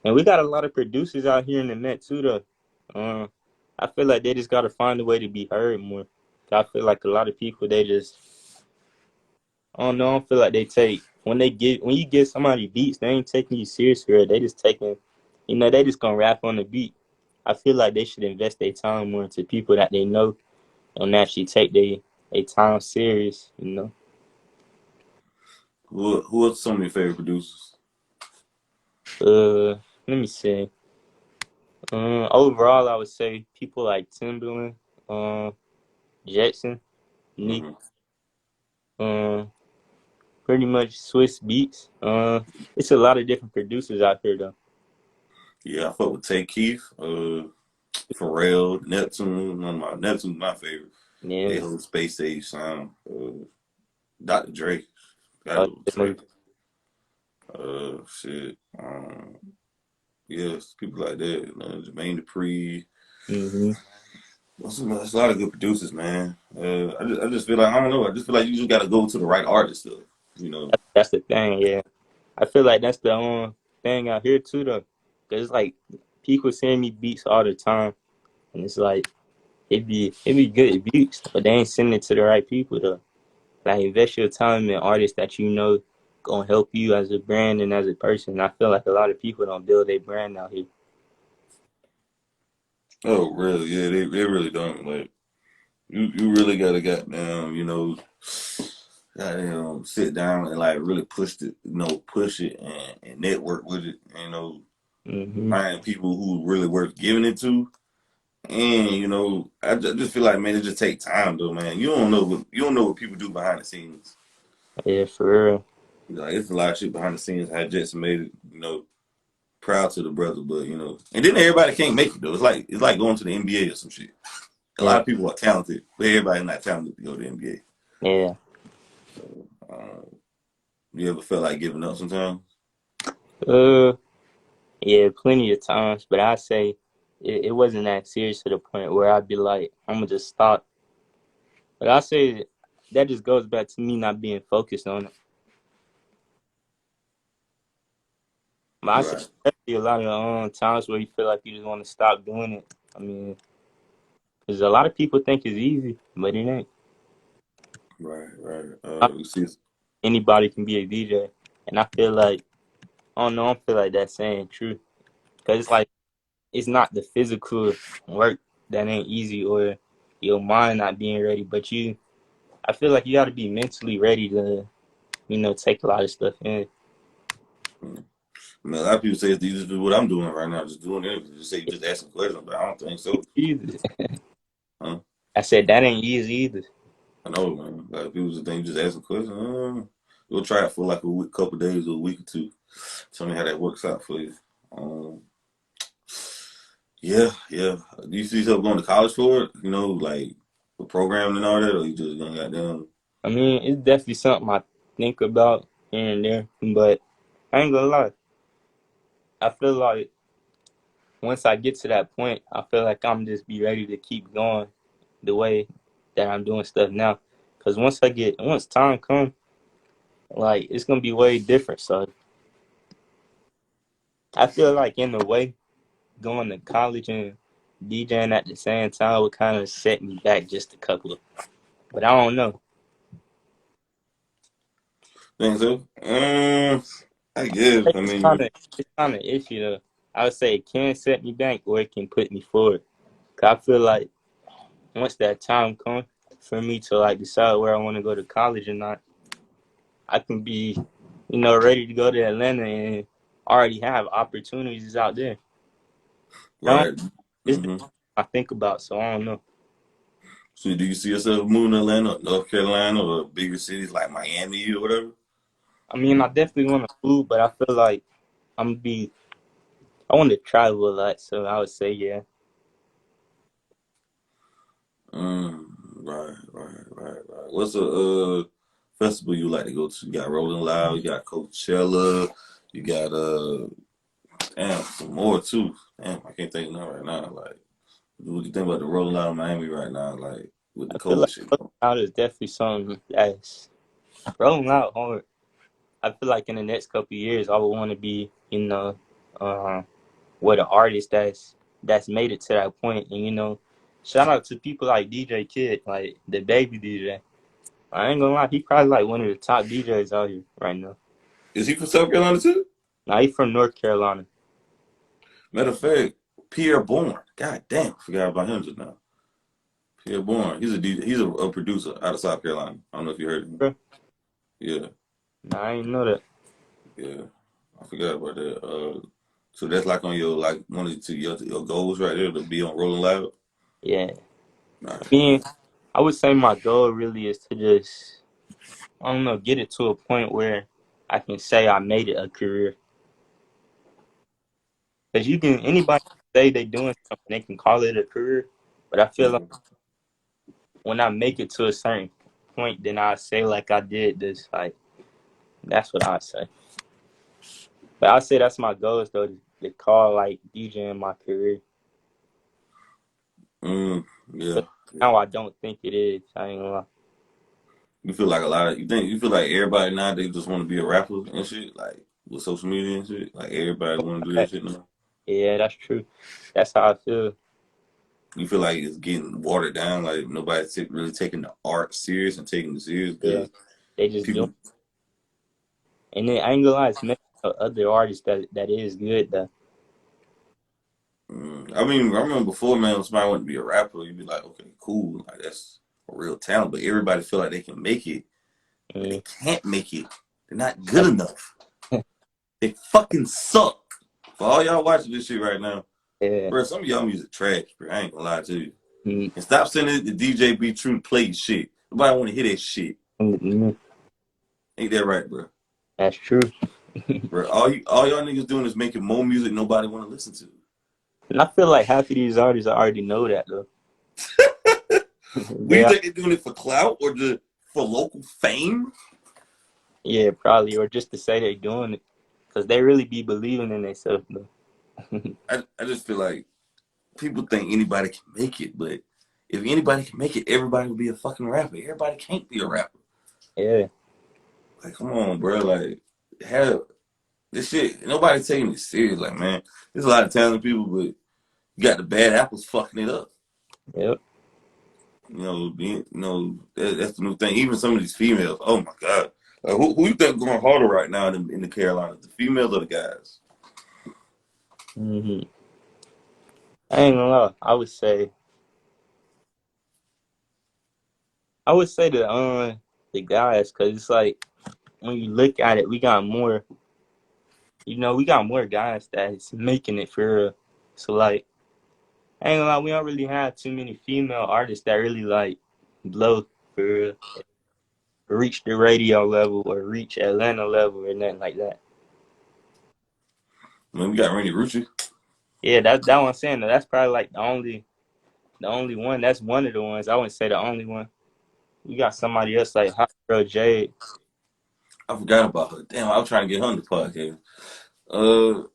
and we got a lot of producers out here in the net too, though. Uh, I feel like they just gotta find a way to be heard more. I feel like a lot of people they just, I don't know, I don't feel like they take when you give somebody beats, they ain't taking you serious for it. They just taking, they just gonna rap on the beat. I feel like they should invest their time more into people that they know and actually take their time serious. Who are some of your favorite producers? Let me see. Overall, I would say people like Timberland, Jetson, Nick, Hmm. um, pretty much Swiss Beats. It's a lot of different producers out here though. Yeah, I fuck with Tay Keith, Pharrell, Neptune. Neptune's my favorite. They Yeah, whole space age sound. Dr. Dre, gotta uh, go with Dre. Shit. Yes, people like that. Jermaine Dupri. mm-hmm. There's a lot of good producers, man. I just feel like I don't know. I just feel like you just gotta go to the right artist, though. You know. That's the thing. Yeah, I feel like that's the only thing out here too though, cause it's like people send me beats all the time, and it's like it be good beats, but they ain't sending it to the right people though. Like invest your time in artists that you know gonna help you as a brand and as a person. I feel like a lot of people don't build their brand out here. Oh, really? Yeah, they really don't. Like you really gotta goddamn, goddamn sit down and like really push it and network with it. Hmm. Find people who really worth giving it to. And I just feel like, man, it just take time though, man. You don't know what people do behind the scenes. Yeah, for real. Like it's a lot of shit behind the scenes. How Jetson made it, proud to the brother, but and then everybody can't make it though. It's like going to the NBA or some shit. A Yeah, lot of people are talented, but everybody's not talented to go to the NBA. yeah. Uh, you ever felt like giving up sometimes? Uh, yeah, plenty of times, but I say it wasn't that serious to the point where I'd be like, I'm gonna just stop. But I say that just goes back to me not being focused on it. But I say Right, definitely a lot of times where you feel like you just want to stop doing it. I mean, because a lot of people think it's easy, but it ain't. right. You see, Anybody can be a DJ, and I feel like I don't know. I feel like that's saying true because it's like it's not the physical work that ain't easy or your mind not being ready, but I feel like you got to be mentally ready to take a lot of stuff in. I mean, a lot of people say it's easy to do what I'm doing right now, just doing it. Just say just asking questions, but I don't think so. Easy. Huh? I said that ain't easy either. I know, man. A lot of people just think just asking questions. Go try it for like a week, couple days or a week or two. Tell me how that works out for you. Um, yeah, yeah. Do you see yourself going to college for it? Like the programming and all that, or you just gonna goddamn? I mean, it's definitely something I think about here and there, but I ain't gonna lie. I feel like once I get to that point, I feel like I'm just be ready to keep going the way that I'm doing stuff now. Cause once time comes, like it's gonna be way different. So I feel like in a way, going to college and DJing at the same time would kind of set me back just a couple of. But I don't know. Think so? I guess. I It's mean, kind of it's kind of iffy though. I would say it can set me back or it can put me forward. 'Cause I feel like once that time comes for me to like decide where I want to go to college or not, I can be, ready to go to Atlanta and already have opportunities out there. I don't, right. it's the hmm I think about, so I don't know. So, do you see yourself moving to Atlanta, North Carolina, or bigger cities like Miami or whatever? I mean, I definitely want to move, but I feel like I'm gonna be. I want to travel a lot, so I would say yeah. Mm, right. What's a festival you like to go to? You got Rolling Loud, you got Coachella, you got damn some more too. Damn, I can't think of none right now. Like, what do you think about the Rolling Loud in Miami right now? Like with the I feel COVID like shit rolling going. out is definitely something that's rolling out hard. I feel like in the next couple of years, I would want to be, uh, with an artist that's made it to that point. And shout out to people like DJ Kid, like the baby DJ. I ain't gonna lie, he probably like one of the top DJs out here right now. Is he from South Carolina too? Now he from North Carolina. Matter of fact, Pierre Bourne. God damn, I forgot about him just now. Pierre Bourne. He's a DJ, he's a producer out of South Carolina. I don't know if you heard of him. Bro. Yeah, Nah, I ain't know that. yeah. I forgot about that. So that's like on your like one of your goals right there to be on Rolling Loud. Yeah. I Nice. mean, I would say my goal really is to just, I don't know, get it to a point where I can say I made it a career. Because anybody can say they doing something, they can call it a career. But I feel like Mhm. when I make it to a certain point, then I say like I did this. Like, that's what I say. But I say that's my goal is though, to call like DJing my career. Mm, yeah, But yeah. now I don't think it is. I ain't gonna lie. You feel like a lot of you feel like everybody nowadays just want to be a rapper and shit, like with social media and shit. Like everybody want to do that shit now. Yeah, that's true. That's how I feel. You feel like it's getting watered down, like nobody's really taking the art serious and taking it serious Yeah, because they just do. people. And then I ain't gonna lie, it's many other artists that is good though. I mean, I remember before, man, when somebody wanted to be a rapper, you'd be like, okay, cool, like that's a real talent. But everybody feel like they can make it, but they Mm, can't make it. They're not good enough. They fucking suck. For all y'all watching this shit right now, yeah. bro, some of y'all music trash, bro. I ain't gonna lie to you. Mm, And stop sending it to DJ Be True to play shit. Nobody want to hear that shit. mm, Ain't that right, bro? that's true. Bro, all y'all niggas doing is making more music nobody want to listen to. And I feel like half of these artists already know that though. We They are, think they're doing it for clout or just for local fame? yeah, probably, or just to say they doing it, cause they really be believing in themselves though. I just feel like people think anybody can make it, but if anybody can make it, everybody will be a fucking rapper. Everybody can't be a rapper. Yeah, Like, come on, bro. Like, have this shit. Nobody taking it serious. Like, man, there's a lot of talented people, but you got the bad apples fucking it up. yep. That's the new thing. Even some of these females. Oh my god. Who you think going harder right now in the Carolinas? The females or the guys? Hmm. I ain't gonna lie. I would say the guys, cause it's like when you look at it, we got more. We got more guys that's making it for real. So like, I ain't gonna lie, we don't really have too many female artists that really like blow for real, reach the radio level or reach Atlanta level or nothing like that. I mean, we got Randy Rucci. Yeah, that what I'm saying. That's probably like the only one. That's one of the ones. I wouldn't say the only one. We got somebody else like Hot Girl Jade. I forgot about her. Damn, I was trying to get her on the podcast. All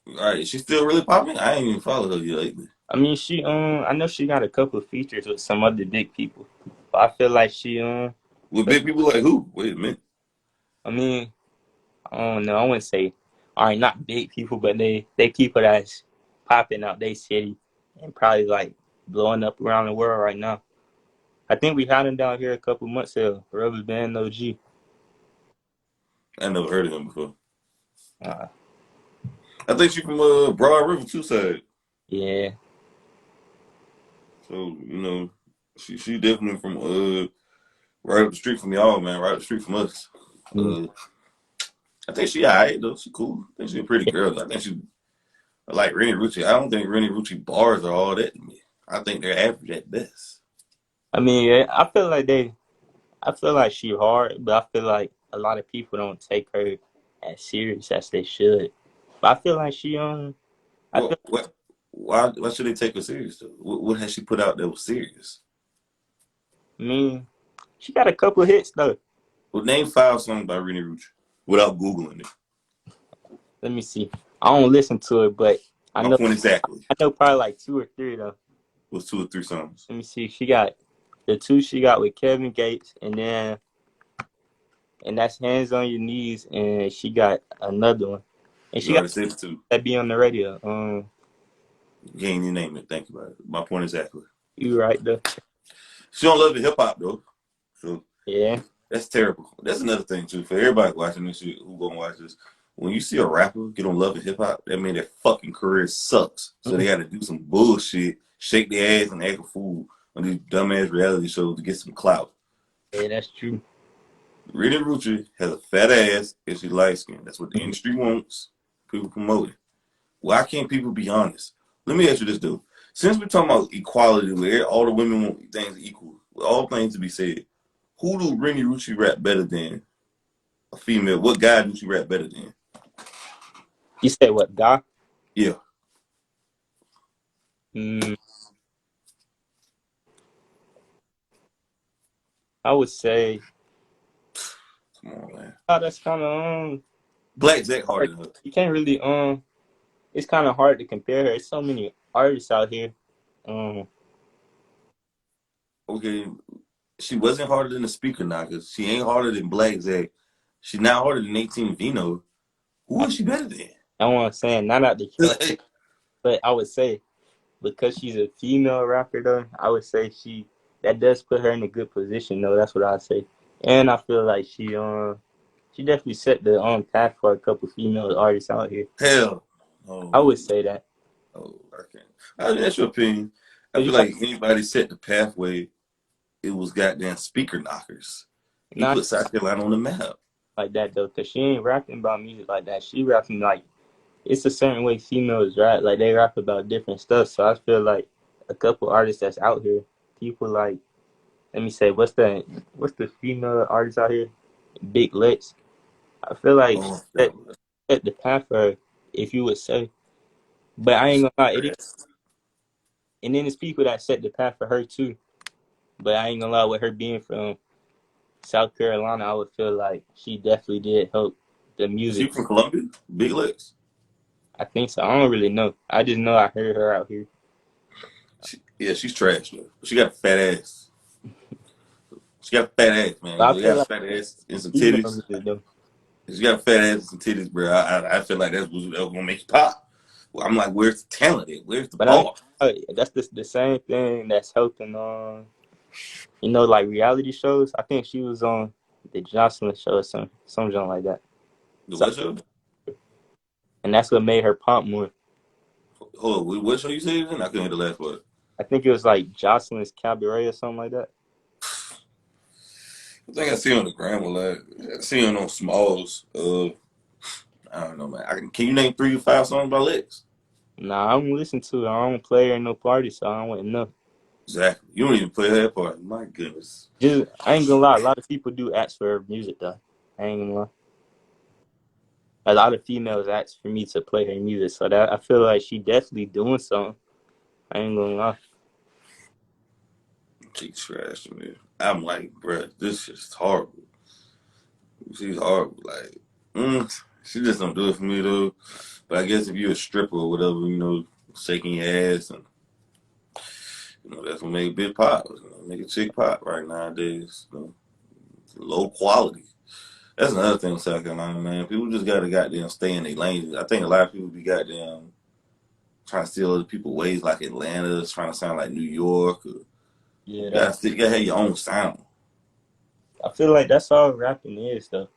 right, she still really popping? I ain't even followed her yet lately. I mean, I know she got a couple of features with some other big people, but I feel like With but big people like who? Wait a minute. I mean, I don't know. I wouldn't say, all right, not big people, but they people that's popping out they city and probably like blowing up around the world right now. I think we had him down here a couple months ago. Rubber Band OG. I never heard of him before. Uh, I think she from Broad River, two side. yeah. So she definitely from right up the street from y'all, man. Right up the street from us. Mm. Uh, I think she alright though. She cool. I think she a pretty girl. I think she like Rennie Rucci. I don't think Rennie Rucci bars are all that to me. I think they're average at best. I mean, yeah, I feel like she hard, but I feel like a lot of people don't take her as serious as they should. But I feel like I feel, Well, why should they take her serious though? What has she put out that was serious? I mean, she got a couple of hits though. Well, name 5 songs by Rennie Rucci without googling it. Let me see. I don't listen to it, but I My know point exactly I know probably like two or three though. was 2 or 3 songs. Let me see. She got the two she got with Kevin Gates, and that's Hands on Your Knees, and she got another one, and You she got already said the two. that be on the radio. You can't even name it. Think about it. My point exactly. You right though. She don't love the hip hop though. So Yeah. That's terrible. That's another thing too. For everybody watching this shit, who gonna watch this? When you see a rapper get on Love and Hip Hop, that mean their fucking career sucks. So they got to do some bullshit, shake their ass and act a fool on these dumbass reality shows to get some clout. Yeah, that's true. Rita Rucci has a fat ass and she light skinned. That's what the Mhm. industry wants. People promote it. Why can't people be honest? Let me ask you this, dude. Since we're talking about equality, where all the women want things equal, with all things to be said, who do Rennie Rucci rap better than a female? What guy do she rap better than? You said what, guy? Yeah, Mm, I would say, come on, man. that's kind of Black Jack harder hard. than her. You can't really it's kind of hard to compare her. There's so many artists out here. Um, Okay, she wasn't harder than the Speaker Knockers. She ain't harder than Black Jack. She's not harder than 18 Vino. Who I, is she better than? I want to say not out the cat, but I would say because she's a female rapper though, I would say that does put her in a good position though. That's what I'd say. And I feel like she definitely set the path for a couple female artists out here. Hell, I oh, would say that. oh, I can't. That's your opinion. I 'Cause you feel got like anybody set the pathway, it was goddamn Speaker Knockers. He not put South Carolina on the map. like that though, cause she ain't rapping about music like that. She rapping like it's a certain way females rap. Like they rap about different stuff. So I feel like a couple artists that's out here, people like let me say, what's the female artist out here? Big Lex. I feel like Oh, set, set the path for her, if you would say. But I ain't gonna lie, and then it's people that set the path for her too. But I ain't gonna lie, with her being from South Carolina, I would feel like she definitely did help the is she music. from Columbia? Big Legs. I think so. I don't really know. I just know I heard her out here. Yeah, she's trash though. She got a fat ass. She got a fat ass, man. But I She feel got a like fat ass and some female titties. music though. She got a fat ass and some titties, bro. I feel like that's what's gonna make you pop. Well, I'm like, where's the talent at? Where's the But I bar? that's the same thing that's helping like reality shows. I think she was on the Jocelyn show or something like that. The So what show? and that's what made her pop more. Hold on, what show you said again? I couldn't hear the last word. I think it was like Jocelyn's Cabaret or something like that. I think I see her on the gram a lot. I see her on Smalls. I don't know, man. Can you name 3 to 5 songs by Lex? Nah, I don't listen to it. I don't play her in no party, so I don't want to know. Exactly. You don't even play that part. My goodness. Just I ain't gonna lie, a lot of people do ask for her music though. I ain't gonna lie. A lot of females ask for me to play her music, so that I feel like she definitely doing something. I ain't gonna lie. She's trash to me. I'm like, bruh, this is horrible. She's horrible. Like, she just don't do it for me though. But I guess if you're a stripper or whatever, shaking your ass and that's what make a bitch pop. Make a chick pop right nowadays. Low quality. That's another thing with South Carolina, man. People just gotta goddamn stay in their lane. I think a lot of people be goddamn trying to steal other people's ways, like Atlanta, trying to sound like New York. Or, Yeah, you gotta have your own sound. I feel like that's all rapping is though.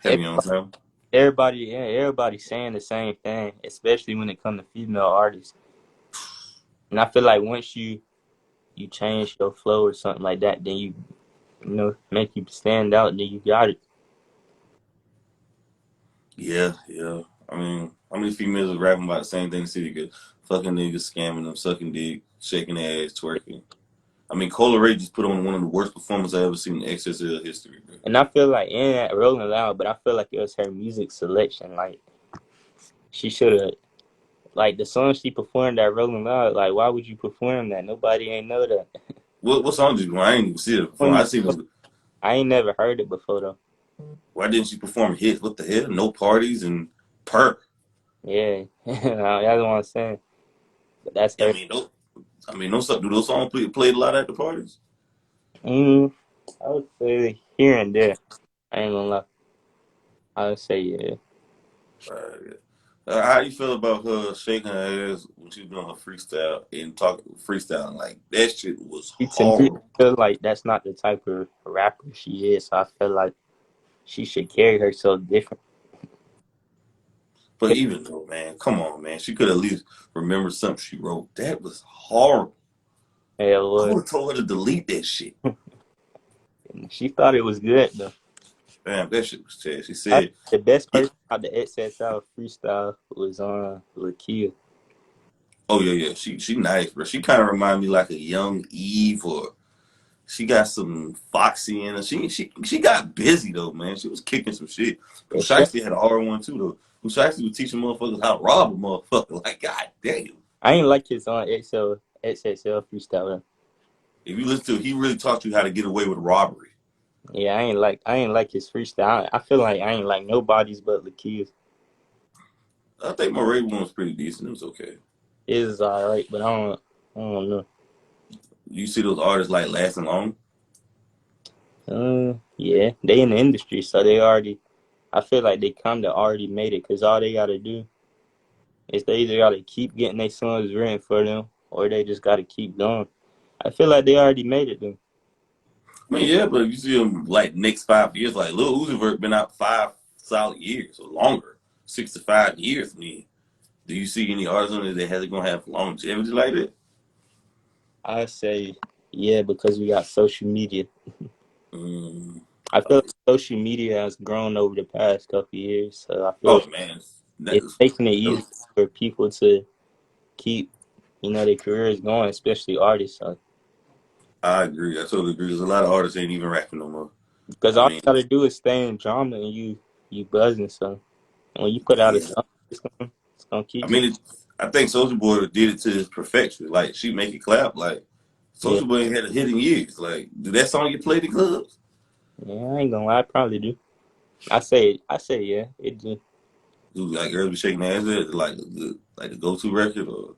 Have your own sound. Everybody saying the same thing, especially when it comes to female artists. And I feel like once you change your flow or something like that, then make you stand out, then you got it. Yeah, yeah. I mean, how many females are rapping about the same thing in the city? Good. Fucking niggas, scamming them, sucking dick, shaking their ass, twerking. I mean, Cola Ray just put on one of the worst performances I ever seen in XSL history, bro. And I feel like in that Rolling Loud, but I feel like it was her music selection. Like she should have like the song she performed at Rolling Loud, like why would you perform that? Nobody ain't know that. What song did you perform? I ain't even see it perform. When I seen them. I ain't never heard it before though. Why didn't she perform hits? What the hell? No parties and perk. Yeah. That's what I'm saying. But that's I her. mean, no. I mean, no. Do those songs played a lot at the parties? Mm, I would say here and there. I ain't gonna lie. I would say yeah. Yeah. How you feel about her shaking her ass when she was doing her freestyle and talking freestyling? Like that shit was To me, horrible. I feel like that's not the type of rapper she is. So I feel like she should carry herself different. But even though, man, come on, man, she could at least remember something she wrote. That was horrible. Hell, I would have told her to delete that shit. she thought it was good though. Damn, that shit was trash. She I, said, the best yeah. person out the XXL freestyle was on Lakia. "Oh yeah, yeah, she nice, bro. She kind of remind me like a young Eve, or she got some Foxy in her. She got busy though, man. She was kicking some shit. Pooh Yeah, she, Shiesty had an R1 too though. Pooh Shiesty was teaching motherfuckers how to rob a motherfucker. Like, god damn. I ain't like his on XXL freestyle. Though. If you listen to it, he really taught you how to get away with robbery. Yeah, I ain't like his freestyle. I feel like I ain't like nobody's but Lakia's. I think my Ray one was pretty decent. It was okay. His is alright, but I don't know. You see those artists like lasting long? Yeah, they in the industry, so they already. I feel like they kind of already made it, cause all they gotta do is they either gotta keep getting their songs written for them, or they just gotta keep going. I feel like they already made it though. I mean, yeah, but if you see them like next 5 years, like Lil Uzi Vert been out 5 solid years or longer, 6 to 5 years. I mean, do you see any artists on there that has gonna have longevity like that? I say yeah, because we got social media. Mm, I feel like social media has grown over the past couple of years, so I feel oh man, it's that's, making it easy for people to keep, their careers going, especially artists. So, I agree. I totally agree. Because a lot of artists ain't even rapping no more. because I all mean, you gotta do is stay in drama and you buzzing. So when you put out a yeah. song, it's gonna I keep. mean, I think Soulja Boy did it to his perfection. Like she make it clap. Like Yeah, Soulja Boy ain't had a hit in years. Like, do that song get played in clubs? yeah. I ain't gonna lie, I probably do. I say yeah. It do. Do like girls be shaking their ass at it, like the go to record or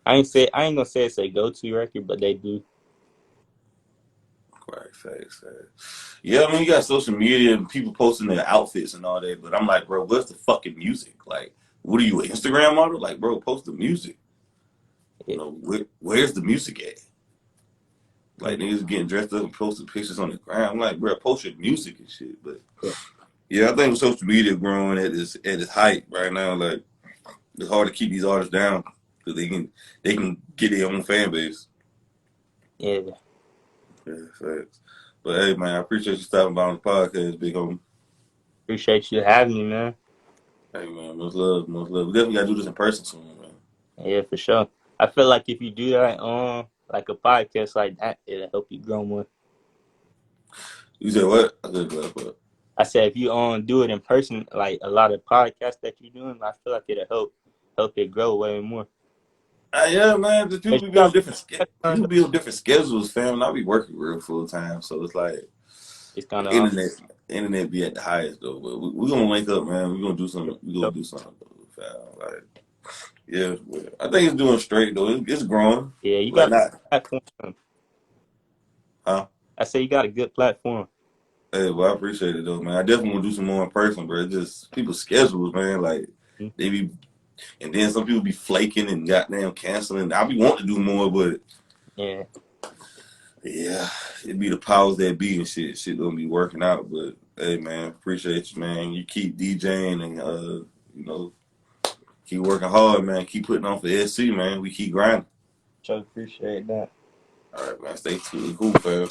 I ain't gonna say it's a go to record, but they do. right, facts. Yeah, I mean you got social media and people posting their outfits and all that, but I'm like, bro, where's the fucking music? Like, what are you, an Instagram model? Like, bro, post the music. You Yeah. know, where's the music at? Like niggas getting dressed up and posting pictures on the ground. I'm like, bro, post your music and shit. But Yeah. yeah, I think with social media growing at its height right now, like it's hard to keep these artists down because they can get their own fan base. Yeah. Yeah, facts. But hey, man, I appreciate you stopping by on the podcast, big homie. Appreciate you having me, man. Hey, man, much love, much love. We definitely gotta do this in person soon, man. Yeah, for sure. I feel like if you do that on like a podcast like that, it'll help you grow more. You said what? I said what? I said if you do it in person, like a lot of podcasts that you're doing, I feel like it'll help it grow way more. Yeah, man. The But people you be on got different to people be on different schedules, fam. And I be working real full time, so it's like it's kind the of internet be at the highest though. But we gonna link up, man. We gonna do something. We gonna do something, fam. Like, yeah, well, I think it's doing straight though. It's growing. yeah. You Like got not, a platform. huh? I say you got a good platform. Hey, well, I appreciate it though, man. I definitely want to do some more in person, bro. It's just people's schedules, man. Like Mhm. they be, and then some people be flaking and goddamn canceling. I be wanting to do more, but Yeah, yeah, it be the powers that be and shit. Shit don't be working out. But hey, man, appreciate you, man. You keep DJing and you know, keep working hard, man. Keep putting on for SC, man. We keep grinding. so appreciate that. All right, man. Stay tuned. Cool, fam.